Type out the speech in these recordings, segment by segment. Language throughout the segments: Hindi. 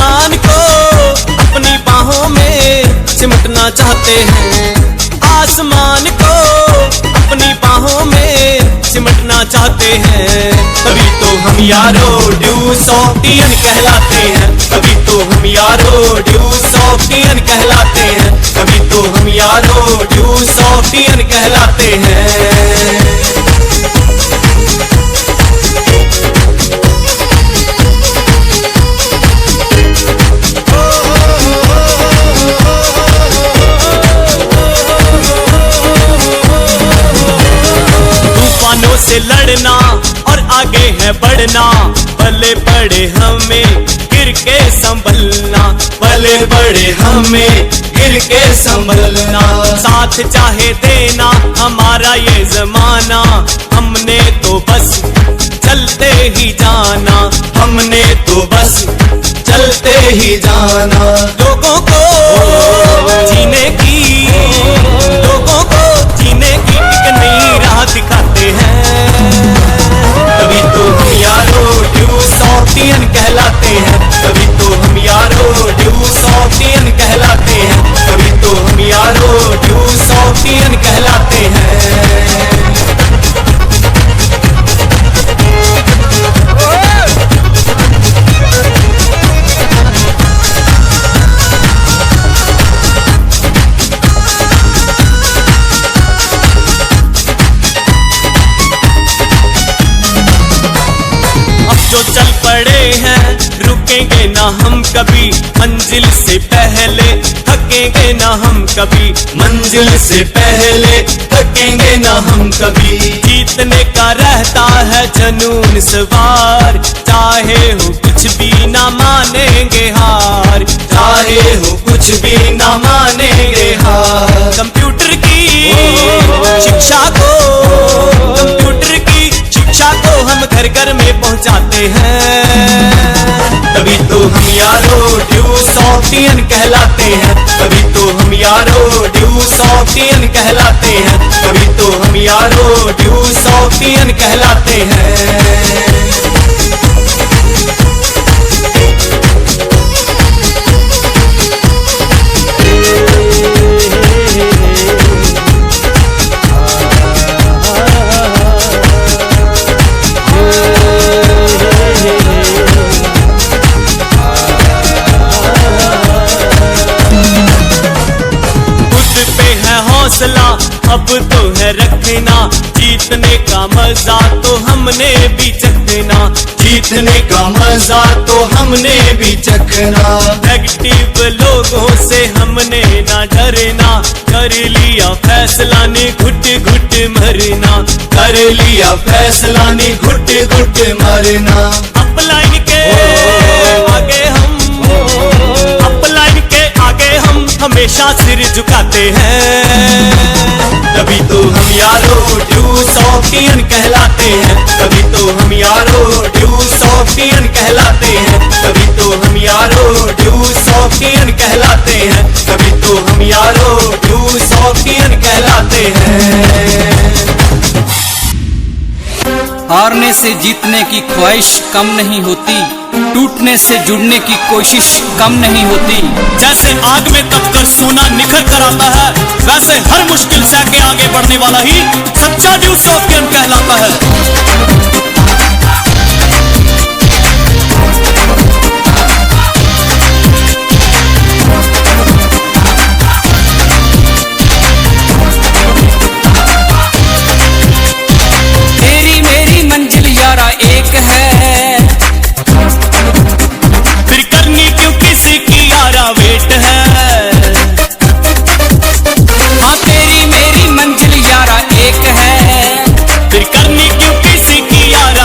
आसमान को अपनी बाहों में सिमटना चाहते हैं, आसमान को अपनी बाहों में सिमटना चाहते हैं। तभी तो हम यारो ड्यूस ऑफ टियन कहलाते हैं, तभी तो हम यारो ड्यूस ऑफ टियन कहलाते हैं, तभी तो हम यारो ड्यूस ऑफ टियन कहलाते हैं। तूफानों से लड़ना और आगे है बढ़ना, भले पड़े हमें गिर के संभलना, भले पड़े हमें गिर के संभलना। साथ चाहे देना हमारा ये जमाना, हमने तो बस चलते ही जाना, हमने तो बस चलते ही जाना। लोगों को जीने की, लोगों को जीने की एक नई राह दिखाते हैं। तभी तो हम यारो ड्यूस ऑफ टियन कहलाते हैं, तभी तो हम यारो ड्यूस ऑफ टियन कहलाते हैं, तभी तो हम यारो ड्यूस ऑफ टियन कहलाते हैं। जो चल पड़े हैं रुकेंगे ना हम कभी, मंजिल से पहले थकेंगे ना हम कभी, मंजिल से पहले थकेंगे ना हम कभी। जीतने का रहता है जनून सवार, चाहे हो कुछ भी ना मानेंगे हार, चाहे हो कुछ भी ना मानेंगे हार। कंप्यूटर की शिक्षा को, कंप्यूटर की शिक्षा को हम घर घर में पहुंचाते हैं। तभी तो हम यारो ड्यूस ऑफ टियन कहलाते हैं, तभी तो हम यारो ड्यूस ऑफ टियन कहलाते हैं, तभी तो हम यारो ड्यूस ऑफ टियन कहलाते हैं। अब तो है रखना, जीतने का मजा तो हमने भी चखना, जीतने का मजा तो हमने भी चखना। नेगेटिव लोगों से हमने ना डरना, कर लिया फैसला ने घुट घुट मरना, कर लिया फैसला ने घुट घुट मरना। अपलाइन के आगे हम, अपलाइन के आगे हम हमेशा सिर झुकाते हैं। तभी तो हम यारो ड्यूस ऑफ टियन कहलाते हैं, तभी तो हम यारो ड्यूस ऑफ टियन कहलाते हैं, तभी तो हम यारो ड्यूस ऑफ टियन कहलाते हैं, तभी तो हम यारो ड्यूस ऑफ टियन कहलाते हैं। हारने से जीतने की ख्वाहिश कम नहीं होती, टूटने से जुड़ने की कोशिश कम नहीं होती। जैसे आग में तपकर सोना निखर कर आता है, वैसे हर मुश्किल सह के आगे बढ़ने वाला ही सच्चा ड्यूस ऑफ टियन कहलाता है। तेरी मेरी मंजिल यारा एक है, फिर करनी क्यों किसी की यारा वेट है। हाँ तेरी मेरी मंजिल यारा एक है, फिर करनी क्यों किसी की यारा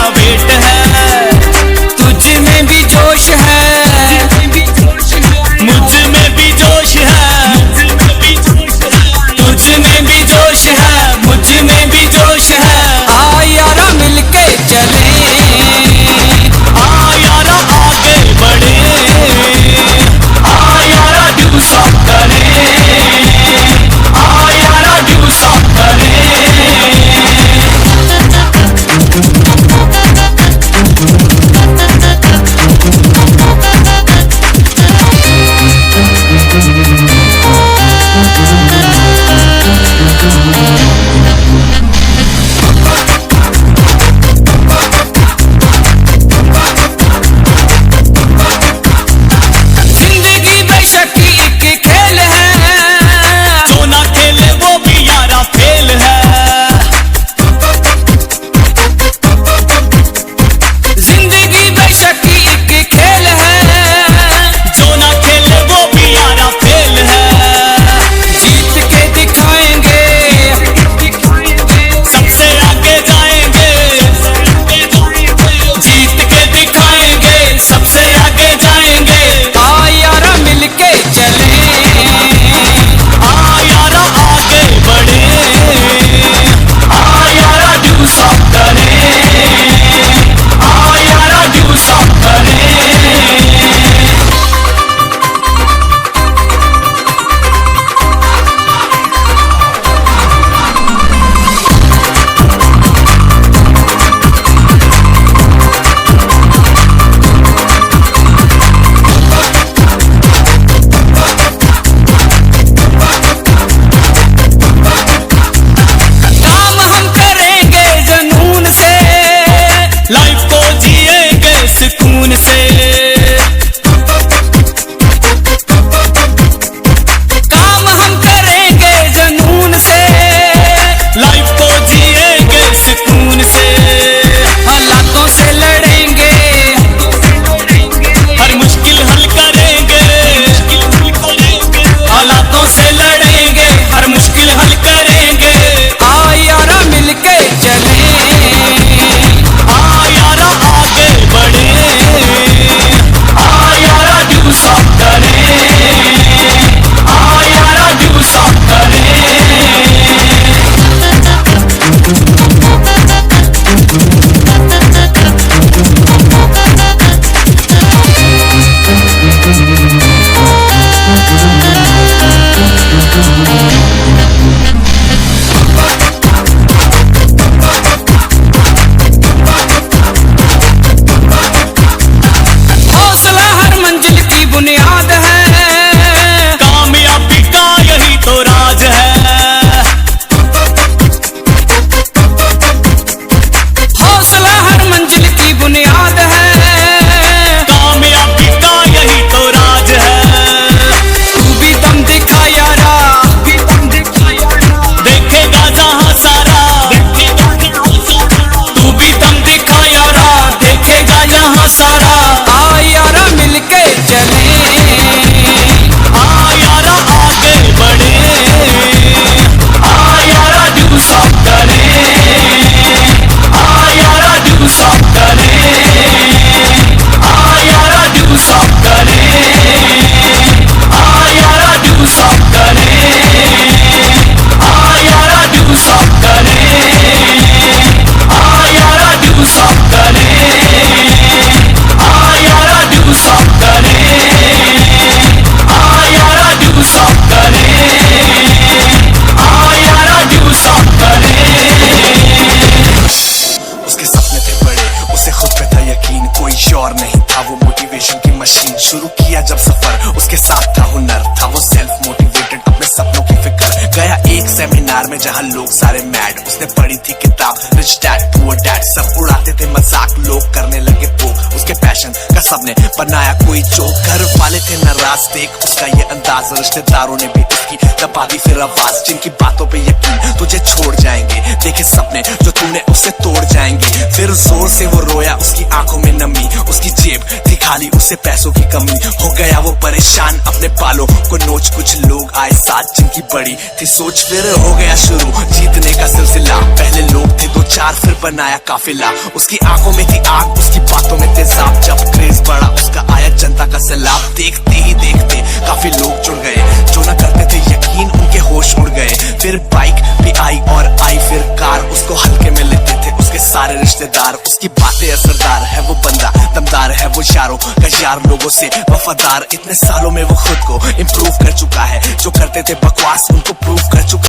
किया जब सफर, उसके साथ था हुनर, था वो सेल्फ मोटिवेटेड, अपने सपनों की फिक्र। गया एक सेमिनार में जहां लोग सारे मैड, उसने पढ़ी थी किताब रिच डैड पुअर डैड। सब उड़ाते थे मजाक, लोग करने लगे पोक उसके पैशन का, सबने बनाया कोई जोक। घर वाले थे नाराज देख उसका ये अंदाज, रिश्तेदारों ने भी उसकी दबा दी फिर आवाज। जिनकी बातों पे यकीन तुझे छोड़ जाएंगे, देखे सपने जो तूने उससे तोड़ जाएंगे। फिर जोर से वो रोया, उसकी आंखों में नमी, उसकी जेब थी खाली, उससे पैसों की कमी। हो गया वो परेशान, अपने बालों को नोच। कुछ लोग आए साथ जिनकी बड़ी थी सोच, फिर हो गया शुरू जीतने का सिलसिला। पहले लोग थे 2-4, फिर बनाया काफिला। उसकी आंखों में थी आग, उसकी बातों में तेजाब। जब क्रेज बढ़ा उसका आया जनता का सैलाब। देखते ही देखते काफी लोग जुड़ गए, जो न करते थे यकीन उनके होश उड़ गए। फिर बाइक भी आई और आई फिर कार, उसको हल्के में लेते थे उसके सारे रिश्तेदार। उसकी बातें असरदार है वो बंदा, दमदार है वो यारों का यार, लोगों से वफादार। इतने सालों में वो खुद को इम्प्रूव कर चुका है, जो करते थे बकवास उनको प्रूव कर चुका।